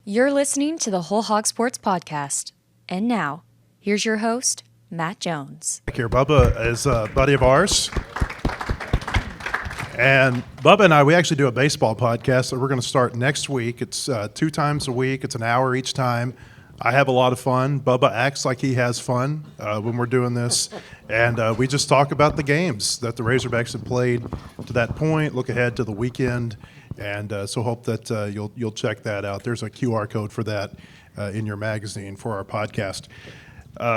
You're listening to the Whole Hog Sports Podcast. And now, here's your host, Matt Jones. Here, Bubba is a buddy of ours. And Bubba and I, we actually do a baseball podcast that we're going to start next week. It's 2 times a week. It's an hour each time. I have a lot of fun. Bubba acts like he has fun when we're doing this. And we just talk about the games that the Razorbacks have played to that point, look ahead to the weekend. And so hope that you'll check that out. There's a QR code for that in your magazine for our podcast.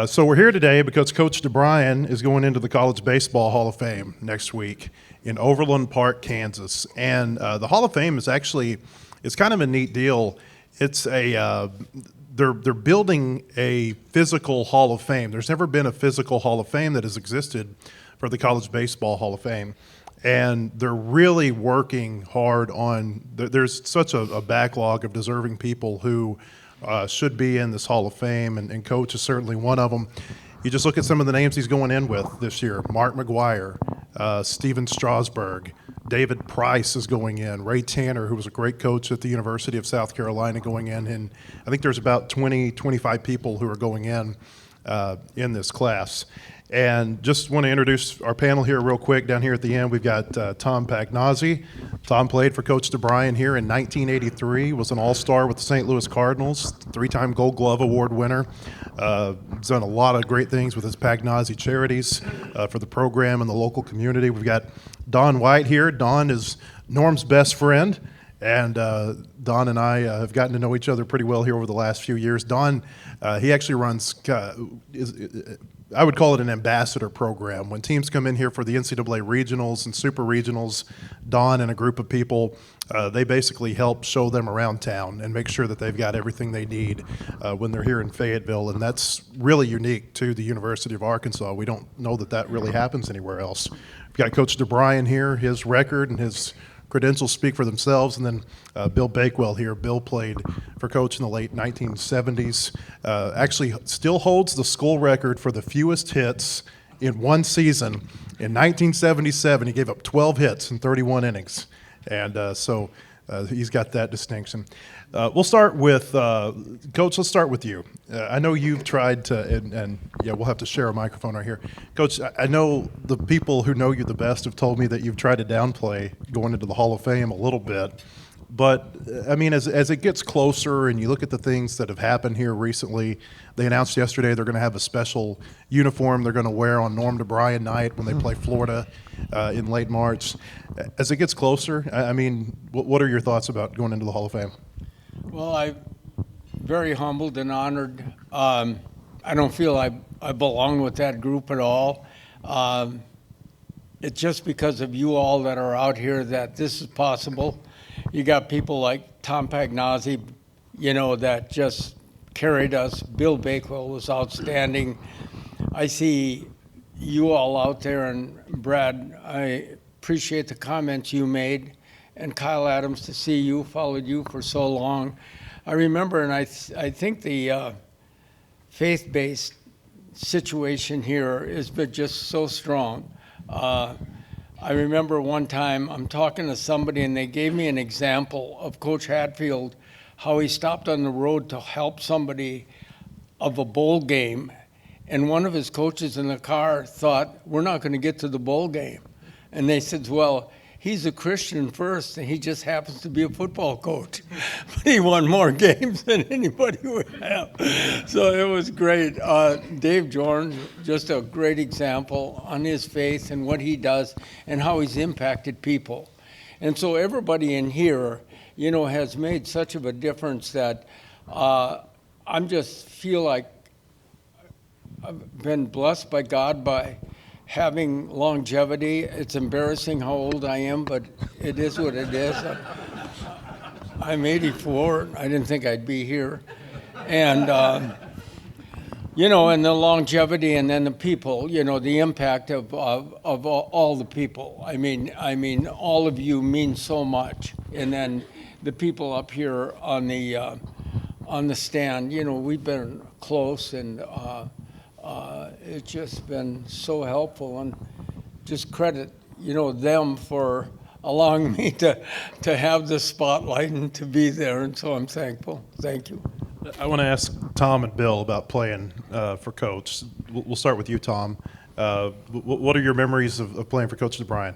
So we're here today because Coach DeBriyn is going into the College Baseball Hall of Fame next week in Overland Park, Kansas. And the Hall of Fame is actually, it's kind of a neat deal. It's they're building a physical Hall of Fame. There's never been a physical Hall of Fame that has existed for the College Baseball Hall of Fame. And they're really working hard on, there's such a backlog of deserving people who should be in this Hall of Fame, and Coach is certainly one of them. You just look at some of the names he's going in with this year. Mark McGuire, Steven Strasburg, David Price is going in, Ray Tanner, who was a great coach at the University of South Carolina, going in, and I think there's about 25 people who are going in this class. And just want to introduce our panel here real quick. Down here at the end, we've got Tom Pagnozzi. Tom played for Coach DeBriyn here in 1983, was an all-star with the St. Louis Cardinals, 3-time Gold Glove Award winner. He's done a lot of great things with his Pagnozzi charities for the program and the local community. We've got Don White here. Don is Norm's best friend. And Don and I have gotten to know each other pretty well here over the last few years. Don, he actually runs, I would call it an ambassador program. When teams come in here for the NCAA regionals and super regionals, Don and a group of people, they basically help show them around town and make sure that they've got everything they need when they're here in Fayetteville. And that's really unique to the University of Arkansas. We don't know that really happens anywhere else. We've got Coach DeBriyn here, his record and his credentials speak for themselves, and then Bill Bakewell here. Bill played for Coach in the late 1970s. Actually still holds the school record for the fewest hits in one season. In 1977, he gave up 12 hits in 31 innings. And so he's got that distinction. We'll start with, Coach, let's start with you. I know you've tried to, and yeah, we'll have to share a microphone right here. Coach, I know the people who know you the best have told me that you've tried to downplay going into the Hall of Fame a little bit. But, I mean, as it gets closer and you look at the things that have happened here recently, they announced yesterday they're going to have a special uniform they're going to wear on Norm DeBriyn night when they play Florida in late March. As it gets closer, I mean, what are your thoughts about going into the Hall of Fame? Well, I'm very humbled and honored. I don't feel I belong with that group at all. It's just because of you all that are out here that this is possible. You got people like Tom Pagnozzi, that just carried us. Bill Bakewell was outstanding. I see you all out there, and Brad, I appreciate the comments you made. And Kyle Adams, to see you, followed you for so long. I remember, and I think the faith-based situation here has been just so strong. I remember one time I'm talking to somebody and they gave me an example of Coach Hatfield, how he stopped on the road to help somebody of a bowl game. And one of his coaches in the car thought, we're not going to get to the bowl game. And they said, well, he's a Christian first, and he just happens to be a football coach. But he won more games than anybody would have. So it was great. Dave Jordan, just a great example on his faith and what he does and how he's impacted people. And so everybody in here, has made such of a difference that I'm just feel like I've been blessed by God by having longevity. It's embarrassing how old I am, but it is what it is. I'm 84. I didn't think I'd be here. And, and the longevity and then the people, the impact of all the people. I mean, all of you mean so much. And then the people up here on the stand, we've been close, and it's just been so helpful, and just credit, them for allowing me to have the spotlight and to be there, and so I'm thankful. Thank you. I want to ask Tom and Bill about playing for Coach. We'll start with you, Tom. What are your memories of playing for Coach DeBriyn?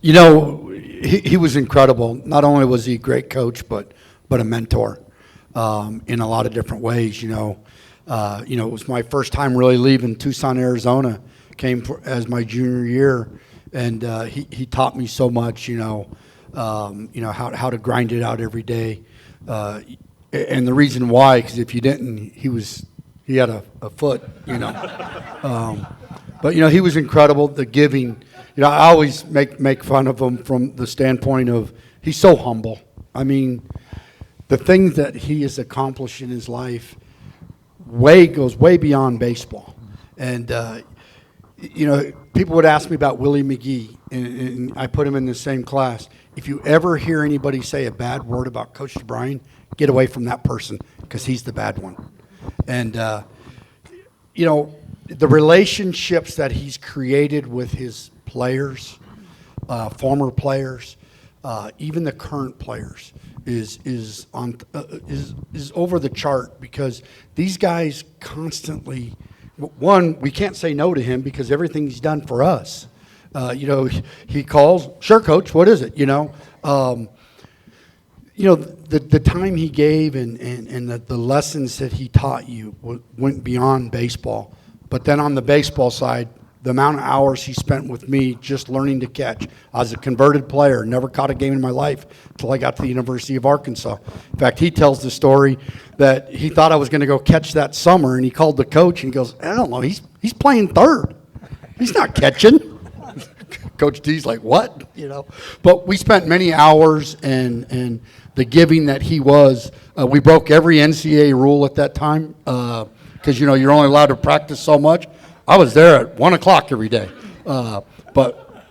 You know, he was incredible. Not only was he a great coach, but a mentor in a lot of different ways. You know, it was my first time really leaving Tucson, Arizona. Came as my junior year, and he taught me so much. You know, how to grind it out every day. And the reason why, because if you didn't, he had a foot, you know. But, you know, he was incredible, the giving. You know, I always make fun of him from the standpoint of he's so humble. I mean, the things that he has accomplished in his life goes way beyond baseball. And, you know, people would ask me about Willie McGee, and I put him in the same class. If you ever hear anybody say a bad word about Coach DeBriyn, get away from that person, because he's the bad one. And, you know, the relationships that he's created with his players, former players, even the current players, is over the chart, because these guys constantly, one, we can't say no to him because everything he's done for us. You know, he calls, sure, Coach, what is it? You know, the time he gave and the lessons that he taught you went beyond baseball. But then on the baseball side, the amount of hours he spent with me just learning to catch. I was a converted player, never caught a game in my life until I got to the University of Arkansas. In fact, he tells the story that he thought I was going to go catch that summer, and he called the coach and he goes, I don't know, he's playing third. He's not catching. Coach D's like, what? You know, but we spent many hours, and the giving that he was. We broke every NCAA rule at that time because, you know, you're only allowed to practice so much. I was there at 1 o'clock every day, but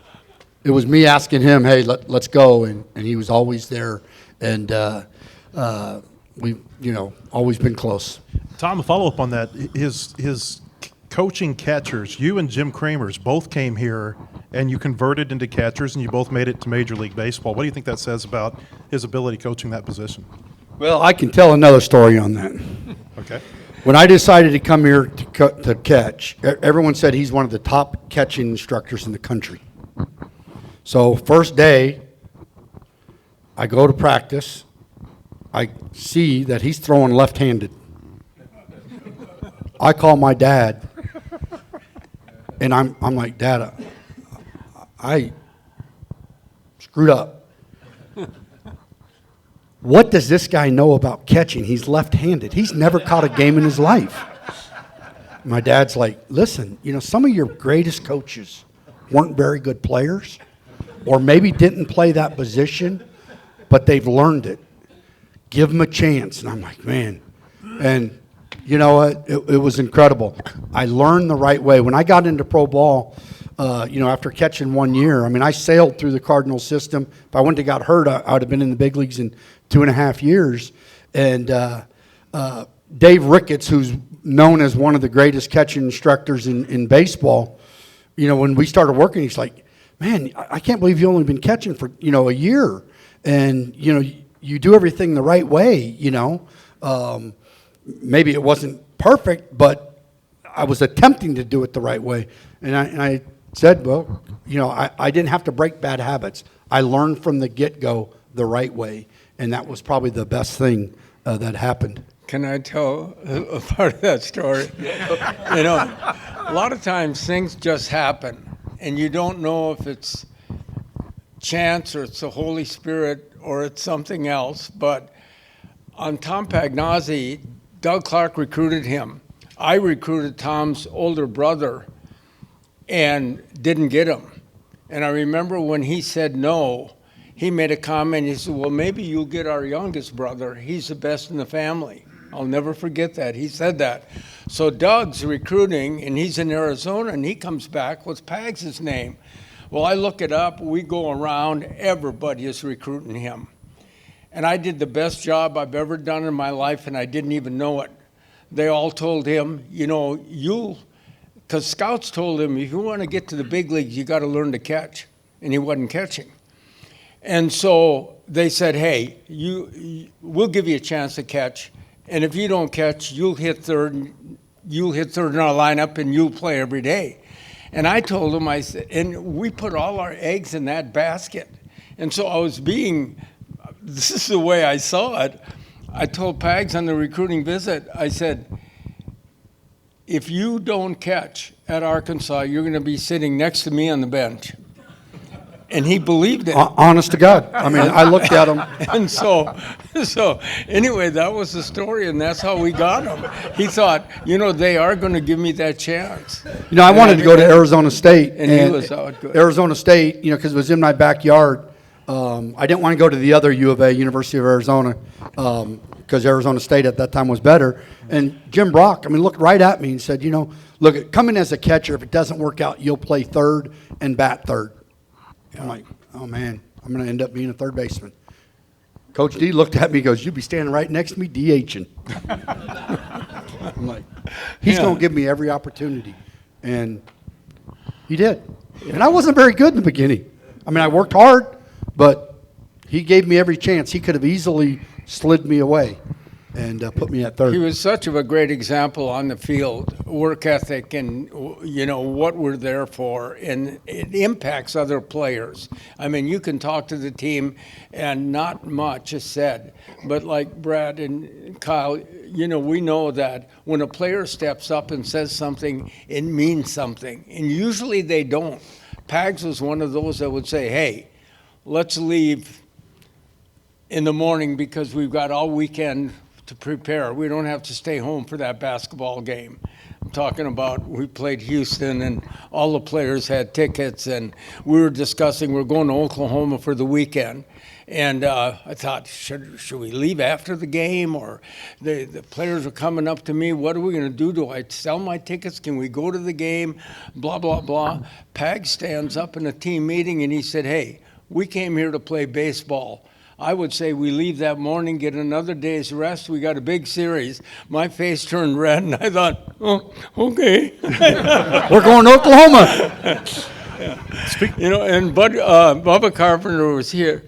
it was me asking him, hey, let's go, and he was always there, and we've, you know, always been close. Tom, a follow-up on that, his coaching catchers, you and Jim Kramers both came here and you converted into catchers and you both made it to Major League Baseball. What do you think that says about his ability coaching that position? Well, I can tell another story on that. Okay. When I decided to come here to catch, everyone said he's one of the top catching instructors in the country. So first day, I go to practice. I see that he's throwing left-handed. I call my dad, and I'm like, Dad, I screwed up. What does this guy know about catching? He's left-handed. He's never caught a game in his life. My dad's like, listen, you know, some of your greatest coaches weren't very good players, or maybe didn't play that position, but they've learned it. Give them a chance. And I'm like, man. And you know what? It was incredible. I learned the right way. When I got into pro ball, you know, after catching 1 year, I mean, I sailed through the Cardinal system. If I wouldn't have got hurt, I would have been in the big leagues in 2.5 years. And Dave Ricketts, who's known as one of the greatest catching instructors in baseball, you know, when we started working, he's like, man, I can't believe you've only been catching for, you know, a year. And, you know, you do everything the right way, you know. Maybe it wasn't perfect, but I was attempting to do it the right way. And I said, well, you know, I didn't have to break bad habits. I learned from the get-go the right way, and that was probably the best thing that happened. Can I tell a part of that story? You know, a lot of times things just happen, and you don't know if it's chance or it's the Holy Spirit or it's something else. But on Tom Pagnozzi, Doug Clark recruited him. I recruited Tom's older brother and didn't get him. And I remember when he said no, he made a comment. He said, well, maybe you'll get our youngest brother. He's the best in the family. I'll never forget that. He said that. So Doug's recruiting, and he's in Arizona, and he comes back with Pags' name. Well, I look it up. We go around. Everybody is recruiting him. And I did the best job I've ever done in my life, and I didn't even know it. They all told him, you know, because scouts told him, if you want to get to the big leagues, you got to learn to catch. And he wasn't catching. And so they said, hey, we'll give you a chance to catch, and if you don't catch, you'll hit third in our lineup, and you'll play every day. And I told them, I said, and we put all our eggs in that basket. And so this is the way I saw it. I told Pags on the recruiting visit, I said, if you don't catch at Arkansas, you're going to be sitting next to me on the bench. And he believed it. Honest to God. I mean, I looked at him. And so anyway, that was the story, and that's how we got him. He thought, they are going to give me that chance. I wanted to go to Arizona State. And he was out good. Arizona State, because it was in my backyard. I didn't want to go to the other U of A, University of Arizona, because Arizona State at that time was better. And Jim Brock, looked right at me and said, look, come in as a catcher. If it doesn't work out, you'll play third and bat third. I'm like, oh, man, I'm going to end up being a third baseman. Coach D looked at me and goes, you'll be standing right next to me DHing. I'm like, he's going to give me every opportunity. And he did. And I wasn't very good in the beginning. I worked hard, but he gave me every chance. He could have easily slid me away and put me at third. He was such of a great example on the field, work ethic and, what we're there for, and it impacts other players. You can talk to the team and not much is said, but like Brad and Kyle, we know that when a player steps up and says something, it means something, and usually they don't. Pags was one of those that would say, hey, let's leave in the morning because we've got all weekend to prepare. We don't have to stay home for that basketball game. I'm talking about we played Houston and all the players had tickets, and we were discussing we're going to Oklahoma for the weekend. And I thought, should we leave after the game? Or the players are coming up to me. What are we going to do? Do I sell my tickets? Can we go to the game? Blah, blah, blah. Pag stands up in a team meeting and he said, hey, we came here to play baseball. I would say we leave that morning, get another day's rest. We got a big series. My face turned red, and I thought, oh, okay. We're going to Oklahoma. And Bubba Carpenter was here.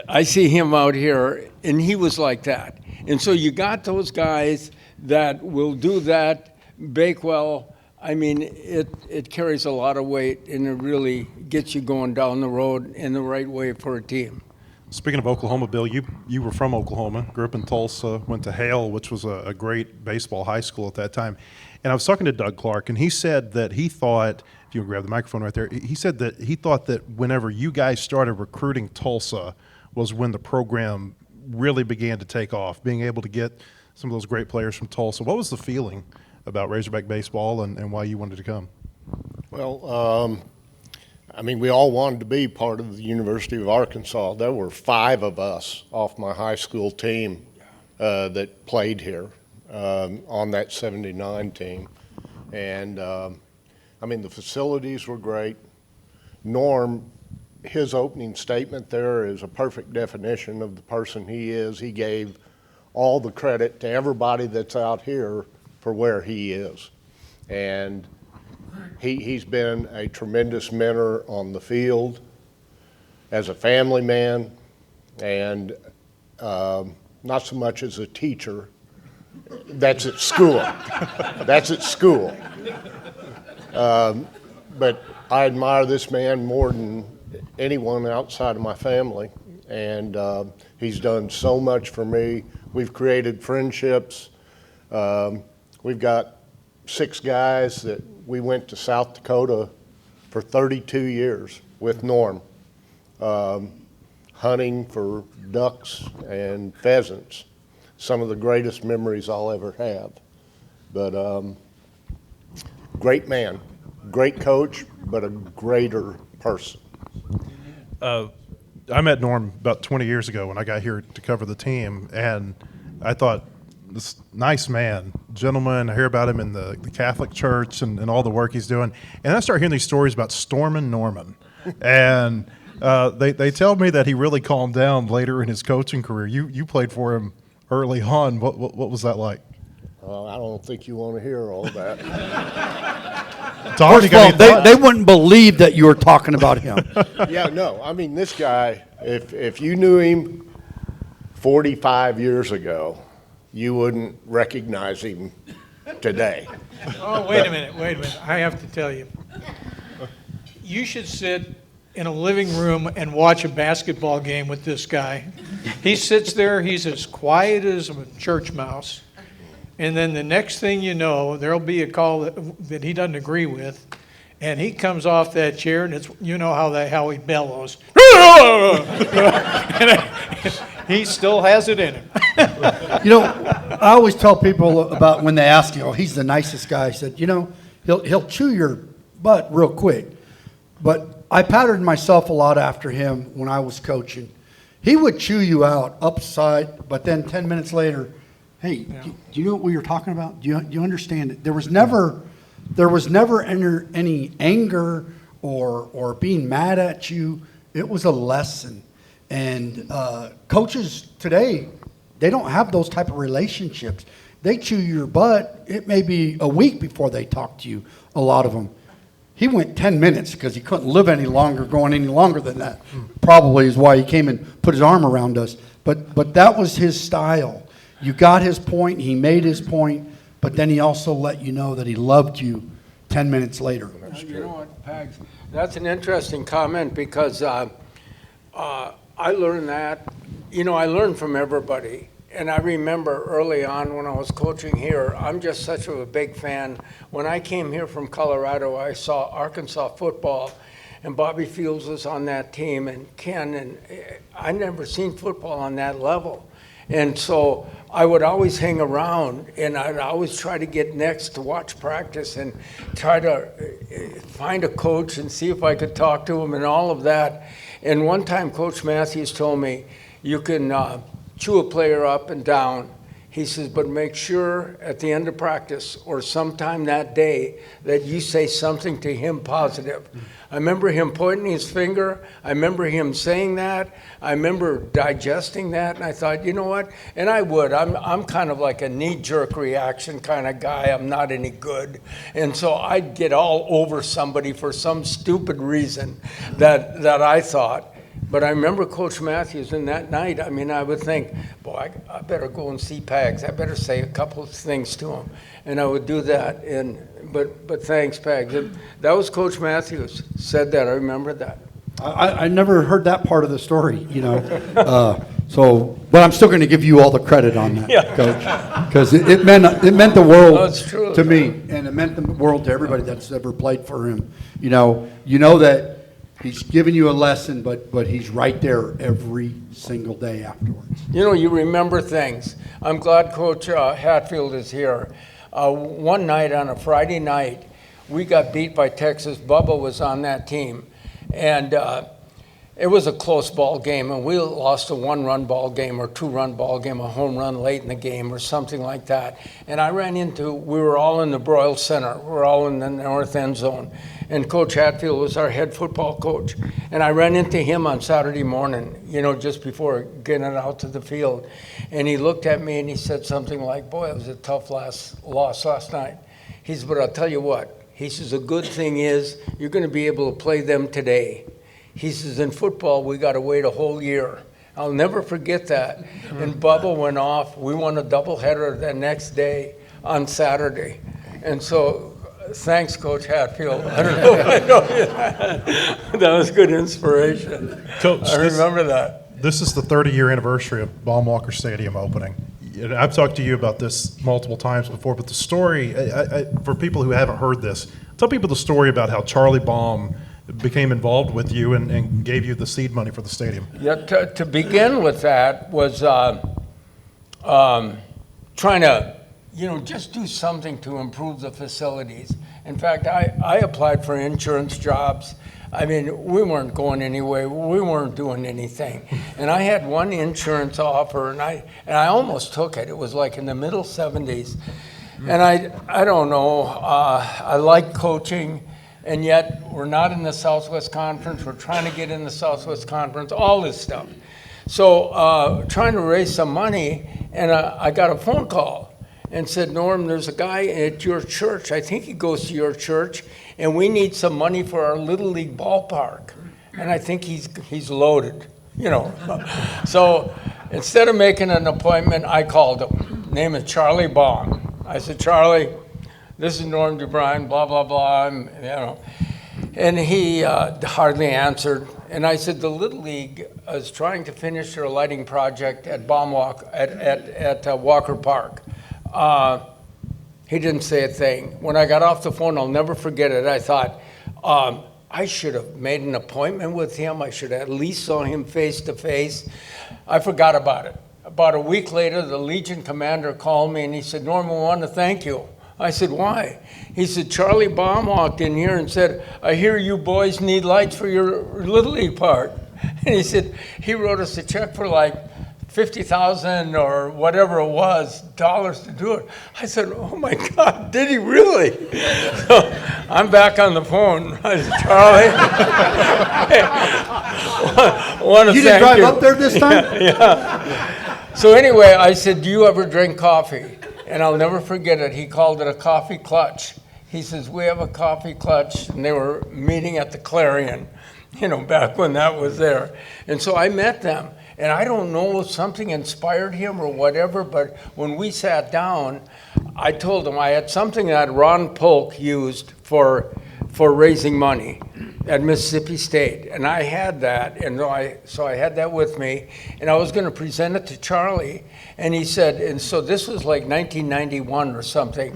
I see him out here, and he was like that. And so you got those guys that will do that. Bakewell, it carries a lot of weight, and it really gets you going down the road in the right way for a team. Speaking of Oklahoma, Bill, you were from Oklahoma, grew up in Tulsa, went to Hale, which was a great baseball high school at that time. And I was talking to Doug Clark, and he said that he thought, if you can grab the microphone right there, he said that he thought that whenever you guys started recruiting Tulsa was when the program really began to take off, being able to get some of those great players from Tulsa. What was the feeling about Razorback baseball and why you wanted to come? Well, we all wanted to be part of the University of Arkansas. There were 5 of us off my high school team that played here on that 79 team. And, the facilities were great. Norm, his opening statement there is a perfect definition of the person he is. He gave all the credit to everybody that's out here for where he is. And he's been a tremendous mentor on the field, as a family man, and not so much as a teacher. That's at school. That's at school. But I admire this man more than anyone outside of my family, and he's done so much for me. We've created friendships. We've got 6 guys that we went to South Dakota for 32 years with Norm, hunting for ducks and pheasants. Some of the greatest memories I'll ever have. But great man, great coach, but a greater person. I met Norm about 20 years ago when I got here to cover the team, and I thought, this nice man, gentleman. I hear about him in the Catholic Church and all the work he's doing. And I start hearing these stories about Stormin' Norman. And they tell me that he really calmed down later in his coaching career. You played for him early on. What was that like? Well, I don't think you want to hear all that. Don, First you of got all, any thoughts? they wouldn't believe that you were talking about him. Yeah, no, I mean, this guy, if you knew him 45 years ago, you wouldn't recognize him today. Oh, wait a minute. I have to tell you. You should sit in a living room and watch a basketball game with this guy. He sits there, he's as quiet as a church mouse. And then the next thing you know, there'll be a call that he doesn't agree with. And he comes off that chair, and it's, you know how he bellows. He still has it in him. You know, I always tell people about when they ask you, "Oh, he's the nicest guy." I said, you know, he'll chew your butt real quick. But I patterned myself a lot after him when I was coaching. He would chew you out upside, but then 10 minutes later, hey, do you know what we were talking about? Do you understand it? There was never any anger or being mad at you. It was a lesson. And coaches today, they don't have those type of relationships. They chew your butt. It may be a week before they talk to you, a lot of them. He went 10 minutes because he couldn't live any longer, going any longer than that. Probably is why he came and put his arm around us. But that was his style. You got his point. He made his point. But then he also let you know that he loved you 10 minutes later. You know what, Pags? That's an interesting comment because I learned that. You know, I learned from everybody. And I remember early on when I was coaching here, I'm just such a big fan. When I came here from Colorado, I saw Arkansas football, and Bobby Fields was on that team, and Ken, and I never seen football on that level. And so I would always hang around, and I'd always try to get next to watch practice and try to find a coach and see if I could talk to him and all of that. And one time Coach Matthews told me, you can chew a player up and down. He says, but make sure at the end of practice or sometime that day that you say something to him positive. I remember him pointing his finger. I remember him saying that. I remember digesting that, and I thought, you know what? And I would. I'm kind of like a knee-jerk reaction kind of guy. I'm not any good. And so I'd get all over somebody for some stupid reason that I thought. But I remember Coach Matthews, and that night, I mean, I would think, boy, I better go and see Pags. I better say a couple of things to him. And I would do that. But thanks, Pags. That was Coach Matthews said that. I remember that. I never heard that part of the story, you know. But I'm still going to give you all the credit on that, Coach, because it meant the world to me, and it meant the world to everybody that's ever played for him. You know that he's giving you a lesson, but he's right there every single day afterwards. You know, you remember things. I'm glad Coach Hatfield is here. One night on a Friday night, we got beat by Texas. Bubba was on that team. And it was a close ball game, and we lost a one-run ball game or two-run ball game, a home run late in the game or something like that. And I ran into, we were all in the Broyle Center. We're all in the north end zone. And Coach Hatfield was our head football coach. And I ran into him on Saturday morning, you know, just before getting out to the field. And he looked at me and he said something like, boy, it was a tough loss last night. He said, but I'll tell you what. He says, the good thing is you're going to be able to play them today. He says, in football, we got to wait a whole year. I'll never forget that. And Bubba went off. We won a doubleheader the next day on Saturday. And so thanks, Coach Hatfield. I don't know if I know that. That was good inspiration. Coach, I remember that. This is the 30-year anniversary of Baumwalker Stadium opening. And I've talked to you about this multiple times before, but the story, for people who haven't heard this, tell people the story about how Charlie Baum became involved with you and gave you the seed money for the stadium. Yeah, to begin with that was trying to, you know, just do something to improve the facilities. In fact, I applied for insurance jobs. I mean, we weren't going anywhere. We weren't doing anything. And I had one insurance offer, and I almost took it. It was like in the middle 70s. And I don't know. I like coaching, and yet we're not in the Southwest Conference. We're trying to get in the Southwest Conference, all this stuff. So trying to raise some money, and I got a phone call. and said, Norm, there's a guy at your church, I think he goes to your church, and we need some money for our Little League ballpark. And I think he's loaded, you know. So instead of making an appointment, I called him. Name is Charlie Baum. I said, Charlie, this is Norm DeBriyn, blah, blah, blah, you know. And he hardly answered. And I said, the Little League is trying to finish their lighting project at Walker Park. He didn't say a thing. When I got off the phone, I'll never forget it. I thought, I should have made an appointment with him. I should have at least saw him face to face. I forgot about it. About a week later, the Legion commander called me and he said, Norm, we want to thank you. I said, why? He said, Charlie Baum walked in here and said, I hear you boys need lights for your Little League park. And he said, he wrote us a check for like $50,000 or whatever it was, dollars to do it. I said, oh my God, did he really? So I'm back on the phone. I said, Charlie, want to You thank didn't drive you. up there this time? Yeah. So anyway, I said, do you ever drink coffee? And I'll never forget it. He called it a coffee clutch. He says, we have a coffee clutch. And they were meeting at the Clarion, you know, back when that was there. And so I met them. And I don't know if something inspired him or whatever, but when we sat down, I told him I had something that Ron Polk used for raising money at Mississippi State. And I had that, and so I had that with me, and I was going to present it to Charlie. And he said, and so this was like 1991 or something.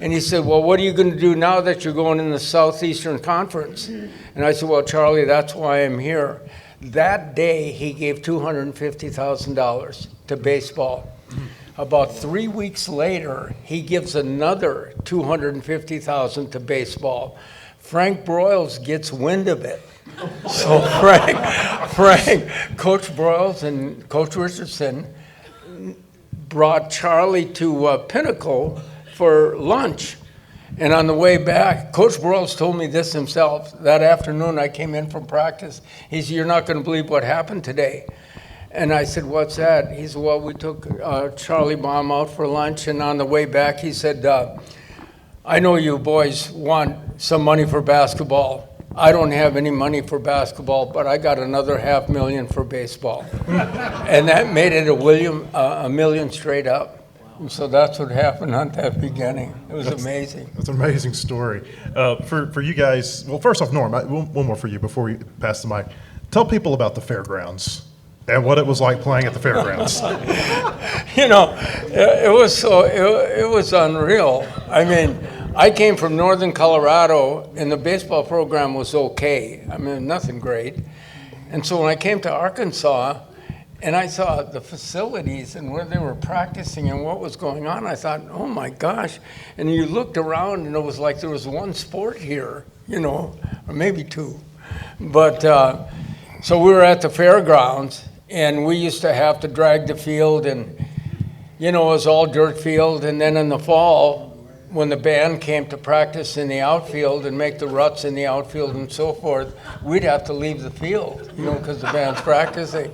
And he said, well, what are you going to do now that you're going in the Southeastern Conference? And I said, well, Charlie, that's why I'm here. That day, he gave $250,000 to baseball. About 3 weeks later, he gives another $250,000 to baseball. Frank Broyles gets wind of it. So Frank, Coach Broyles and Coach Richardson brought Charlie to Pinnacle for lunch. And on the way back, Coach Broyles told me this himself. That afternoon, I came in from practice. He said, you're not going to believe what happened today. And I said, what's that? He said, well, we took Charlie Baum out for lunch, and on the way back, he said, I know you boys want some money for basketball. I don't have any money for basketball, but I got another $500,000 for baseball. And that made it a million straight up. And so that's what happened at that beginning. It was amazing. That's an amazing story. For you guys, well, first off, Norm, one more for you before we pass the mic. Tell people about the fairgrounds and what it was like playing at the fairgrounds. You know, it was unreal. I mean, I came from northern Colorado, and the baseball program was okay. I mean, nothing great. And so when I came to Arkansas, and I saw the facilities and where they were practicing and what was going on, I thought, oh my gosh. And you looked around and it was like there was one sport here, you know, or maybe two. But so we were at the fairgrounds, and we used to have to drag the field, and, you know, it was all dirt field. And then in the fall, when the band came to practice in the outfield and make the ruts in the outfield and so forth, we'd have to leave the field, you know, because the band's practicing.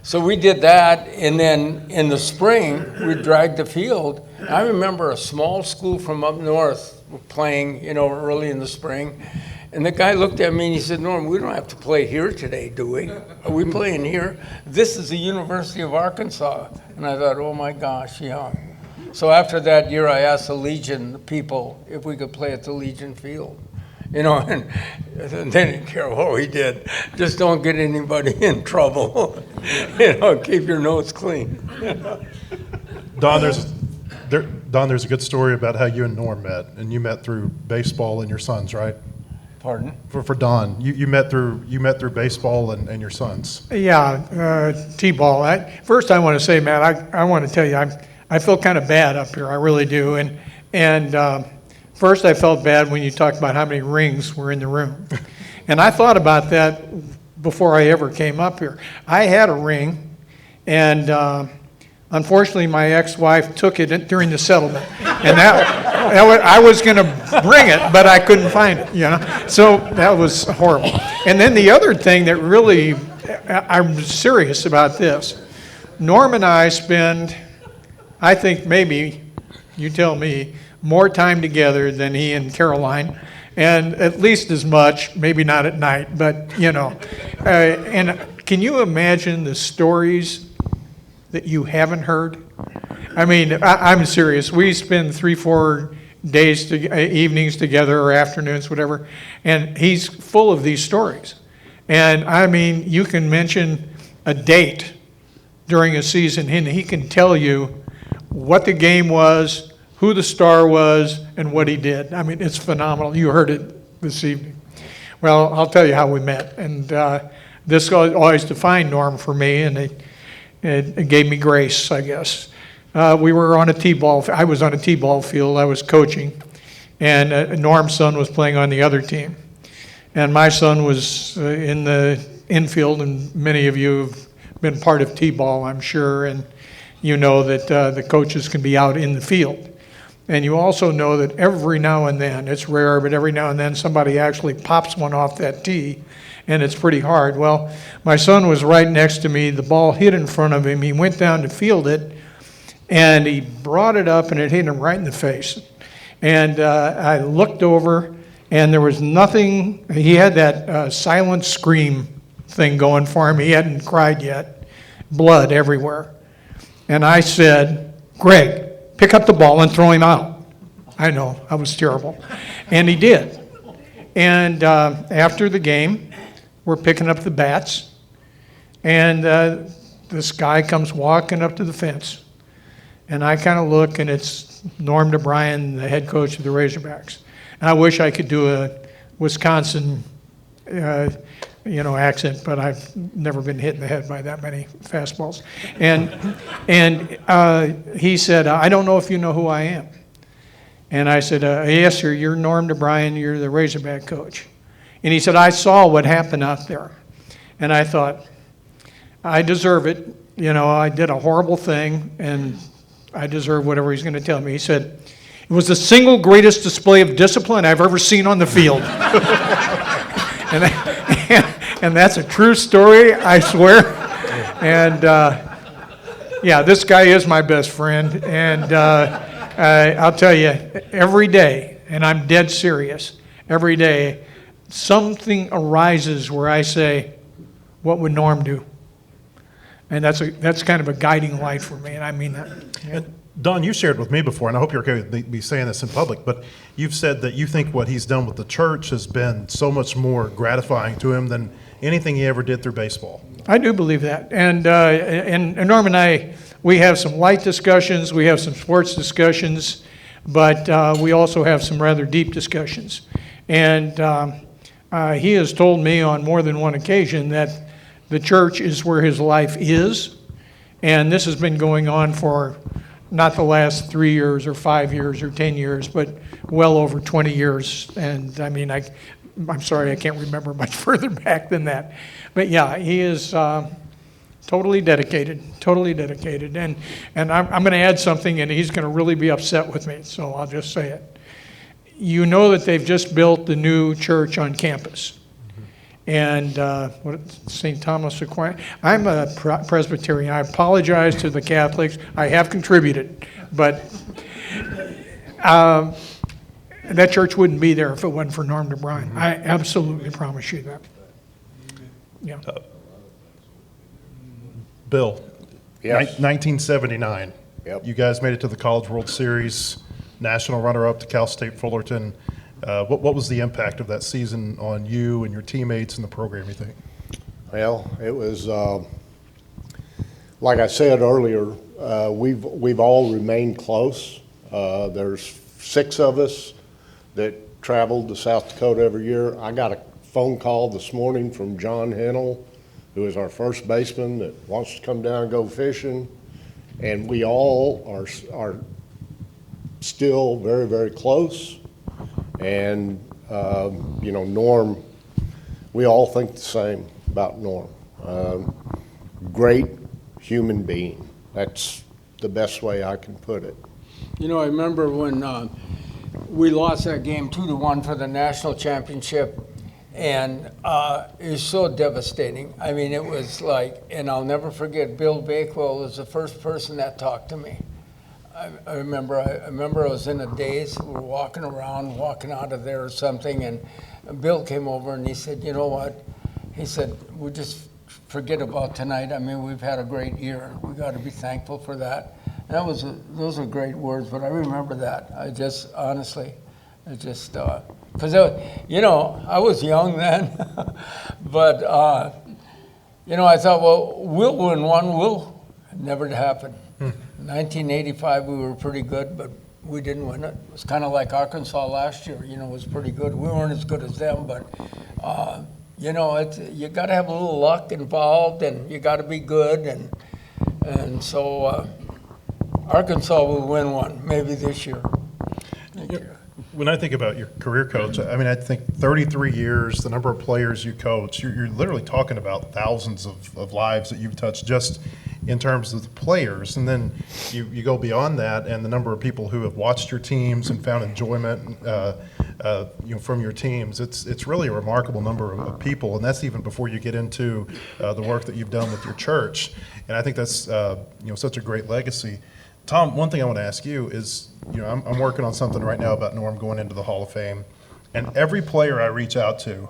So we did that, and then in the spring, we dragged the field. I remember a small school from up north playing, you know, early in the spring. And the guy looked at me and he said, Norm, we don't have to play here today, do we? Are we playing here? This is the University of Arkansas. And I thought, oh my gosh, yeah. So after that year, I asked the Legion people if we could play at the Legion field. You know, and they didn't care what we did. Just don't get anybody in trouble. You know, keep your nose clean. Don, there's a good story about how you and Norm met, and you met through baseball and your sons, right? Pardon? For Don, you met through baseball and your sons. Yeah, T-ball. First, I want to say, Matt, I want to tell you, I feel kind of bad up here. I really do. And first, I felt bad when you talked about how many rings were in the room. And I thought about that before I ever came up here. I had a ring, and unfortunately, my ex-wife took it during the settlement. And I was going to bring it, but I couldn't find it, you know. So that was horrible. And then the other thing that really, I'm serious about this. Norm and I spend, I think, maybe You tell me, more time together than he and Caroline, and at least as much, maybe not at night, but, and can you imagine the stories that you haven't heard? I mean, I'm serious. We spend 3-4 days, evenings together, or afternoons, whatever, and he's full of these stories. And I mean, you can mention a date during a season, and he can tell you what the game was, who the star was, and what he did. I mean, it's phenomenal. You heard it this evening. Well, I'll tell you how we met. And this always defined Norm for me, and it gave me grace, I guess. We were on a T-ball. I was on a T-ball field. I was coaching, and Norm's son was playing on the other team. And my son was in the infield, and many of you have been part of T-ball, I'm sure, and you know that the coaches can be out in the field. And you also know that every now and then, it's rare, but every now and then somebody actually pops one off that tee, and it's pretty hard. Well, my son was right next to me. The ball hit in front of him. He went down to field it, and he brought it up, and it hit him right in the face. And I looked over, and there was nothing. He had that silent scream thing going for him. He hadn't cried yet. Blood everywhere. And I said, "Greg, pick up the ball and throw him out." I know, I was terrible. And he did. And after the game, we're picking up the bats, and this guy comes walking up to the fence. And I kind of look, and it's Norm DeBriyn, the head coach of the Razorbacks. And I wish I could do a Wisconsin accent, but I've never been hit in the head by that many fastballs. And he said, "I don't know if you know who I am." And I said, "Yes, sir, you're Norm DeBriyn, you're the Razorback coach." And he said, "I saw what happened out there." And I thought, I deserve it. I did a horrible thing, and I deserve whatever he's going to tell me. He said, "It was the single greatest display of discipline I've ever seen on the field." And that's a true story, I swear. And this guy is my best friend. And I'll tell you, every day, and I'm dead serious, every day, something arises where I say, what would Norm do? And that's kind of a guiding light for me, and I mean that. Yeah. Don, you shared with me before, and I hope you're okay with me saying this in public, but you've said that you think what he's done with the church has been so much more gratifying to him than anything he ever did through baseball. I do believe that. And Norm and I, we have some light discussions, we have some sports discussions, but we also have some rather deep discussions. And he has told me on more than one occasion that the church is where his life is, and this has been going on for not the last 3 years or 5 years or 10 years, but well over 20 years. And I mean, I'm sorry, I can't remember much further back than that. But yeah, he is totally dedicated. And I'm going to add something, and he's going to really be upset with me, so I'll just say it. You know that they've just built the new church on campus. And St. Thomas Aquinas. I'm a Presbyterian. I apologize to the Catholics. I have contributed, but that church wouldn't be there if it wasn't for Norm DeBriyn. I absolutely promise you that. Yeah. Bill, Yes. 1979. Yep. You guys made it to the College World Series, national runner-up to Cal State Fullerton. What was the impact of that season on you and your teammates and the program, you think? Well, it was, like I said earlier, we've all remained close. There's 6 of us that traveled to South Dakota every year. I got a phone call this morning from John Hennell, who is our first baseman, that wants to come down and go fishing. And we all are still very, very close. And, Norm, we all think the same about Norm. Great human being. That's the best way I can put it. I remember when we lost that game 2-1 for the national championship, and it was so devastating. I mean, it was like, and I'll never forget, Bill Bakewell was the first person that talked to me. I remember I was in a daze. We were walking out of there or something, and Bill came over and he said, you know what? He said, we just forget about tonight. I mean, we've had a great year. We got to be thankful for that. And those are great words, but I remember that. Because, I was young then, but, I thought, well, we'll win one. It never happened. 1985, we were pretty good, but we didn't win it. It was kind of like Arkansas last year, it was pretty good. We weren't as good as them, but, you got to have a little luck involved, and you got to be good, and so Arkansas will win one, maybe this year. When I think about your career coach, I mean, I think 33 years, the number of players you coach, you're literally talking about thousands of lives that you've touched just in terms of the players. And then you go beyond that, and the number of people who have watched your teams and found enjoyment from your teams. It's really a remarkable number of people, and that's even before you get into the work that you've done with your church. And I think that's such a great legacy. Tom, one thing I want to ask you is, I'm working on something right now about Norm going into the Hall of Fame, and every player I reach out to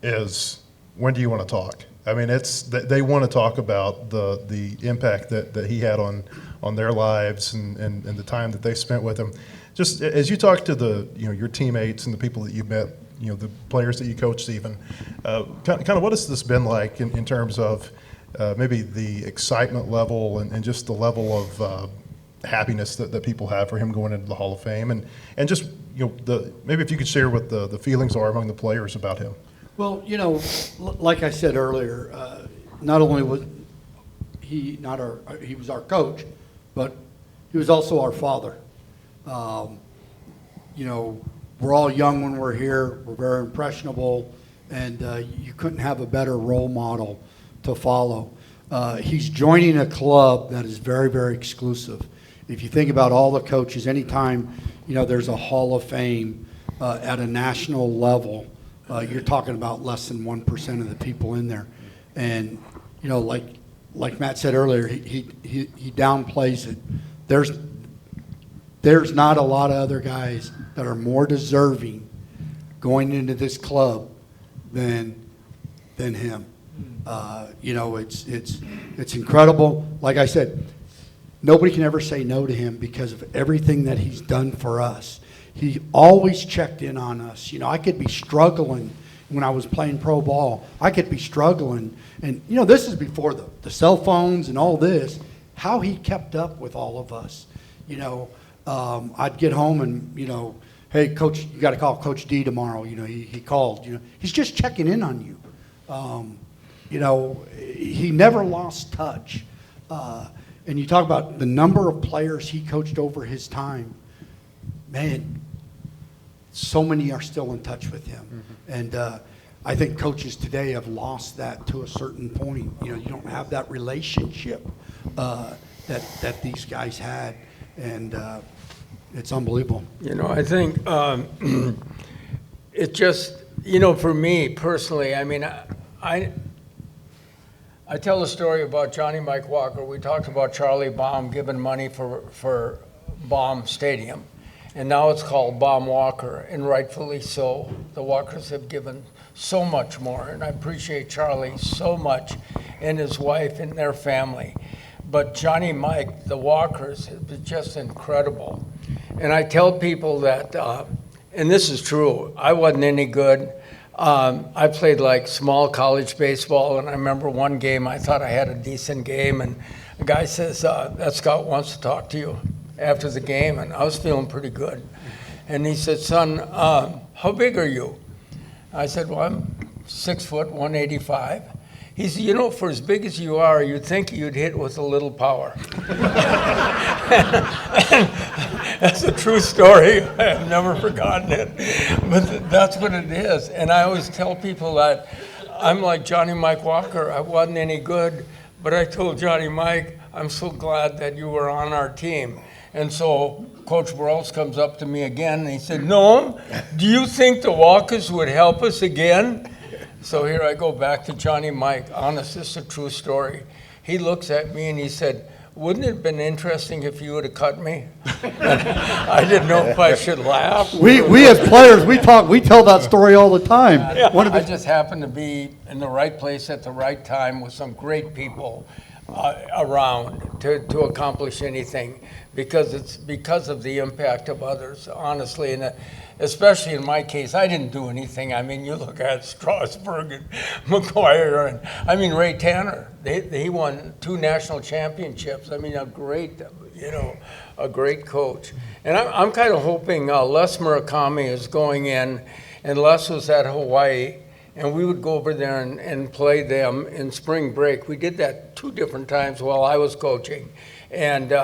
is, when do you want to talk? I mean, they want to talk about the impact that he had on their lives and the time that they spent with him. Just as you talk to your teammates and the people that you met, the players that you coached even, kind of what has this been like in terms of maybe the excitement level and just the level of happiness that people have for him going into the Hall of Fame, and just maybe if you could share what the feelings are among the players about him. Well, like I said earlier, not only was he he was our coach, but he was also our father. We're all young when we're here. We're very impressionable, and you couldn't have a better role model to follow. He's joining a club that is very, very exclusive. If you think about all the coaches, anytime there's a Hall of Fame at a national level, you're talking about less than 1% of the people in there. And like Matt said earlier, he downplays it. There's not a lot of other guys that are more deserving going into this club than him. It's incredible. Like I said, nobody can ever say no to him because of everything that he's done for us. He always checked in on us. I could be struggling when I was playing pro ball. I could be struggling. And, this is before the cell phones and all this. How he kept up with all of us. I'd get home and, hey, Coach, you got to call Coach D tomorrow. He called. He's just checking in on you. He never lost touch. And you talk about the number of players he coached over his time. Man, so many are still in touch with him. Mm-hmm. And I think coaches today have lost that to a certain point. You don't have that relationship that these guys had. And it's unbelievable. I think it just, for me personally, I mean, I tell a story about Johnny Mike Walker. We talked about Charlie Baum giving money for Baum Stadium, and now it's called Baum Walker, and rightfully so. The Walkers have given so much more, and I appreciate Charlie so much and his wife and their family. But Johnny Mike, the Walkers, have been just incredible. And I tell people that, and this is true, I wasn't any good. I played like small college baseball, and I remember one game I thought I had a decent game, and the guy says, that scout wants to talk to you after the game, and I was feeling pretty good. And he said, son, how big are you? I said, well, I'm 6 foot, 185. He said, for as big as you are, you'd think you'd hit with a little power. That's a true story. I have never forgotten it. But that's what it is. And I always tell people that I'm like Johnny Mike Walker. I wasn't any good, but I told Johnny Mike, I'm so glad that you were on our team. And so Coach Burles comes up to me again, and he said, Norm, do you think the Walkers would help us again? So here I go back to Johnny Mike. Honest, this is a true story. He looks at me and he said, wouldn't it have been interesting if you would have cut me? I didn't know if I should laugh. We as players, we tell that story all the time. I just happened to be in the right place at the right time with some great people around to accomplish anything, because it's because of the impact of others, honestly. And especially in my case, I didn't do anything. I mean, you look at Strasburg and McGuire, and Ray Tanner. He won 2 national championships. I mean, a great coach. And I'm kind of hoping Les Murakami is going in, and Les was at Hawaii, and we would go over there and play them in spring break. We did that 2 different times while I was coaching. And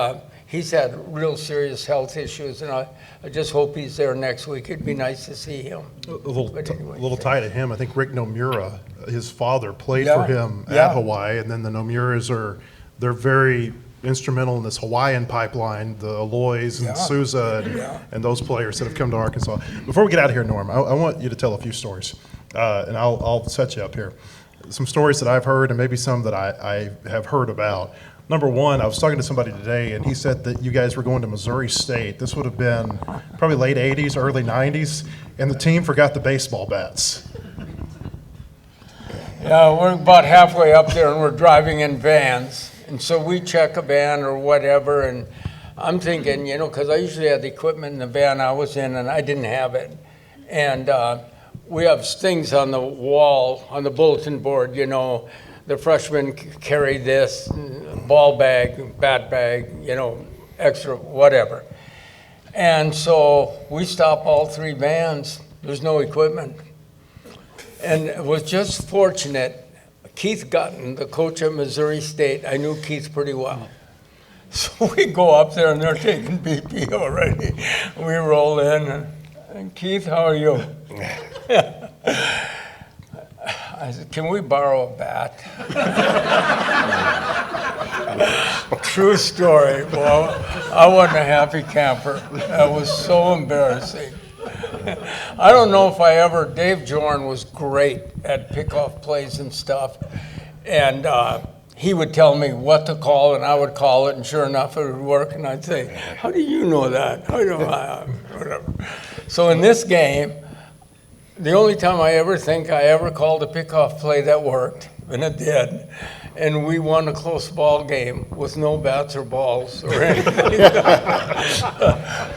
he's had real serious health issues, and I just hope he's there next week. It'd be nice to see him. A little tie to him. I think Rick Nomura, his father, played for him at Hawaii, and then the Nomuras they're very instrumental in this Hawaiian pipeline, the Aloys and Souza and those players that have come to Arkansas. Before we get out of here, Norm, I want you to tell a few stories, and I'll set you up here. Some stories that I've heard and maybe some that I have heard about. Number one, I was talking to somebody today, and he said that you guys were going to Missouri State. This would have been probably late 80s, early 90s, and the team forgot the baseball bats. Yeah, we're about halfway up there, and we're driving in vans. And so we check a van or whatever, and I'm thinking, because I usually had the equipment in the van I was in, and I didn't have it. And we have things on the wall, on the bulletin board, the freshmen carry this, ball bag, bat bag, extra, whatever. And so we stop all 3 vans. There's no equipment. And it was just fortunate. Keith Gutton, the coach at Missouri State, I knew Keith pretty well. So we go up there, and they're taking BP already. We roll in, and Keith, how are you? I said, can we borrow a bat? True story. Well, I wasn't a happy camper. That was so embarrassing. I don't know if Dave Jorn was great at pickoff plays and stuff. And he would tell me what to call, and I would call it, and sure enough, it would work. And I'd say, how do you know that? How do I? Whatever. So in this game, the only time I ever called a pickoff play that worked, and it did, and we won a close ball game with no bats or balls or anything.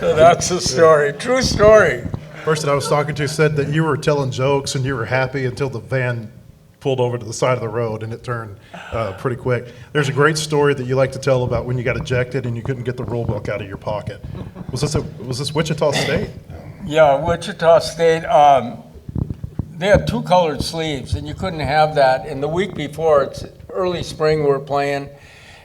So that's the story. True story. Person I was talking to said that you were telling jokes and you were happy until the van pulled over to the side of the road, and it turned pretty quick. There's a great story that you like to tell about when you got ejected and you couldn't get the rule book out of your pocket. Was this Wichita State? Yeah, Wichita State. They had 2 colored sleeves, and you couldn't have that. And the week before, it's early spring, we're playing,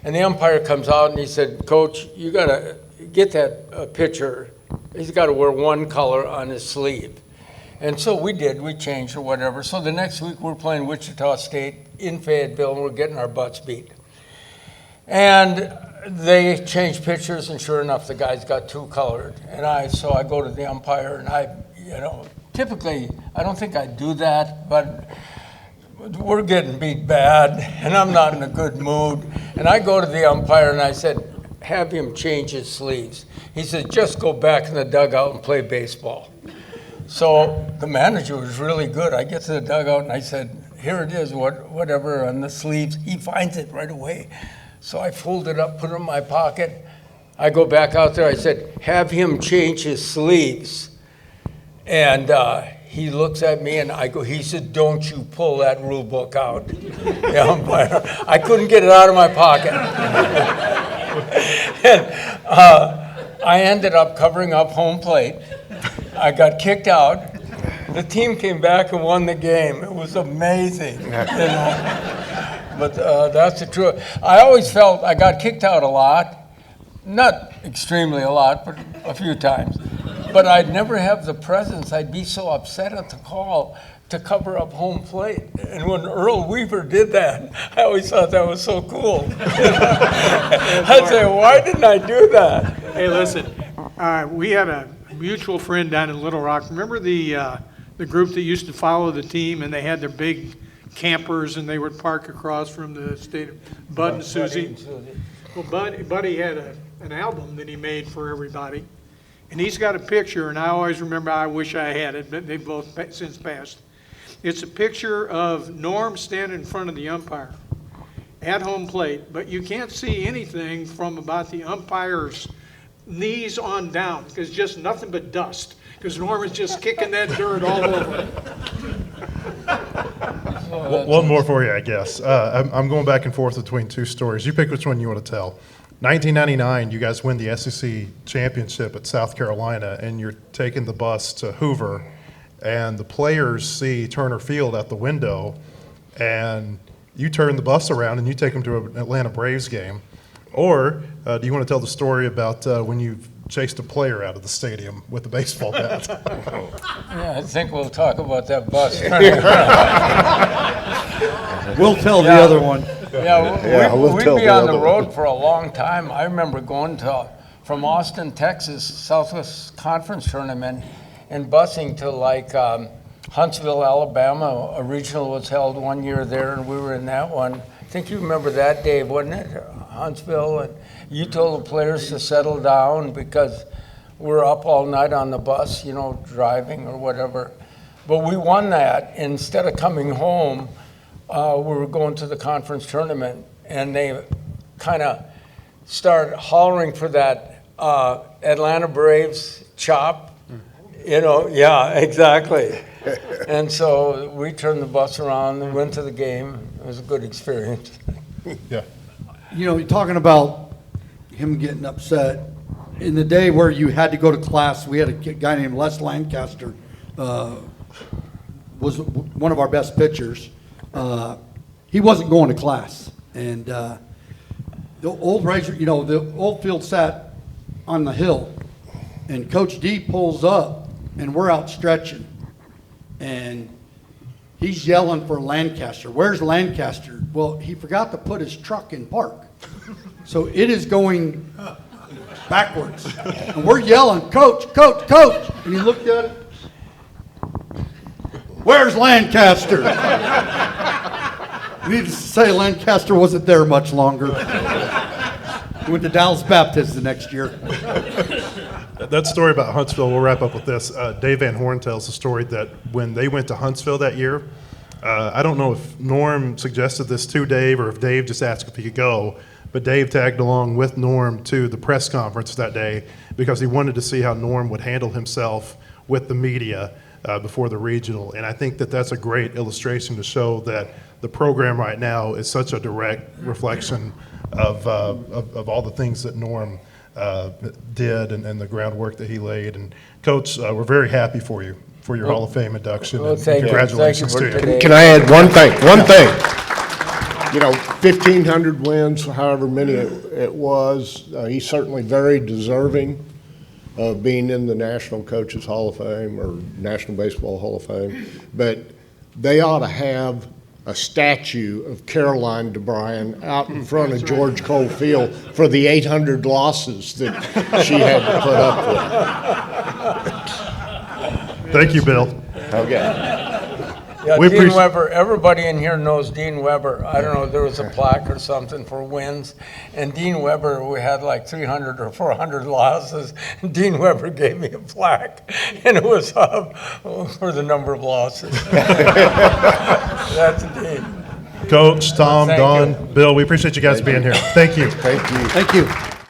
and the umpire comes out and he said, Coach, you got to get that pitcher. He's got to wear 1 color on his sleeve. And so we did. We changed or whatever. So the next week, we're playing Wichita State in Fayetteville, and we're getting our butts beat. And they changed pitchers, and sure enough, the guys got 2 colored. And so I go to the umpire, and typically, I don't think I do that, but we're getting beat bad, and I'm not in a good mood. And I go to the umpire, and I said, have him change his sleeves. He said, just go back in the dugout and play baseball. So the manager was really good. I get to the dugout, and I said, here it is, whatever on the sleeves. He finds it right away. So I fold it up, put it in my pocket. I go back out there. I said, have him change his sleeves. And he looks at me, and he said, don't you pull that rule book out. The umpire. I couldn't get it out of my pocket. And I ended up covering up home plate. I got kicked out. The team came back and won the game. It was amazing. But that's the truth. I always felt I got kicked out a lot. Not extremely a lot, but a few times. But I'd never have the presence. I'd be so upset at the call to cover up home plate. And when Earl Weaver did that, I always thought that was so cool. I'd say, why didn't I do that? Hey, listen, we had a mutual friend down in Little Rock. Remember the group that used to follow the team, and they had their big campers, and they would park across from the state of Bud and Susie? Well, Buddy had an album that he made for everybody, and he's got a picture, and I always remember, I wish I had it, but they've both since passed. It's a picture of Norm standing in front of the umpire at home plate, but you can't see anything from about the umpire's knees on down, because just nothing but dust, because Norm is just kicking that dirt all over. One more for you, I guess. I'm going back and forth between two stories. You pick which one you want to tell. 1999, you guys win the SEC championship at South Carolina, and you're taking the bus to Hoover, and the players see Turner Field out the window, and you turn the bus around and you take them to an Atlanta Braves game. Or do you want to tell the story about when you chased a player out of the stadium with a baseball bat? Yeah, I think we'll talk about that bus. We'll tell the other one. We'd be on the road for a long time. I remember going from Austin, Texas, Southwest Conference tournament, and busing to like Huntsville, Alabama. A regional was held one year there, and we were in that one. I think you remember that, Dave, wasn't it? Huntsville, and you told the players to settle down because we're up all night on the bus, driving or whatever. But we won that. Instead of coming home, we were going to the conference tournament, and they kind of started hollering for that Atlanta Braves chop. Yeah, exactly. And so we turned the bus around and went to the game. It was a good experience. Yeah. You're talking about him getting upset. In the day where you had to go to class, we had a guy named Les Lancaster, was one of our best pitchers. He wasn't going to class, and the old field sat on the hill, and Coach D pulls up, and we're out stretching, and he's yelling for Lancaster. Where's Lancaster? Well, he forgot to put his truck in park, so it is going backwards, and we're yelling, "Coach, Coach, Coach!" And he looked at it. Where's Lancaster? Needless to say, Lancaster wasn't there much longer. He went to Dallas Baptist the next year. That story about Huntsville, we'll wrap up with this. Dave Van Horn tells the story that when they went to Huntsville that year, I don't know if Norm suggested this to Dave or if Dave just asked if he could go, but Dave tagged along with Norm to the press conference that day because he wanted to see how Norm would handle himself with the media before the regional. And I think that that's a great illustration to show that the program right now is such a direct reflection of all the things that Norm did and the groundwork that he laid. And Coach, we're very happy for you for your Hall of Fame induction. Well, and thank you. congratulations Thank you to for you. today. Can I add one thing? One thing. 1,500 wins, however many it was. He's certainly very deserving of being in the National Coaches Hall of Fame or National Baseball Hall of Fame. But they ought to have a statue of Caroline DeBriyn out in front of George Cole Field for the 800 losses that she had to put up with. Thank you, Bill. Okay. Yeah, We Dean appreciate- Weber, everybody in here knows Dean Weber. I don't know, there was a plaque or something for wins, and Dean Weber, we had like 300 or 400 losses. Dean Weber gave me a plaque, and it was for the number of losses. That's Dean. Coach, Tom, Thank Don, you. Bill, we appreciate you guys being here. Thank you. Thank you. Thank you.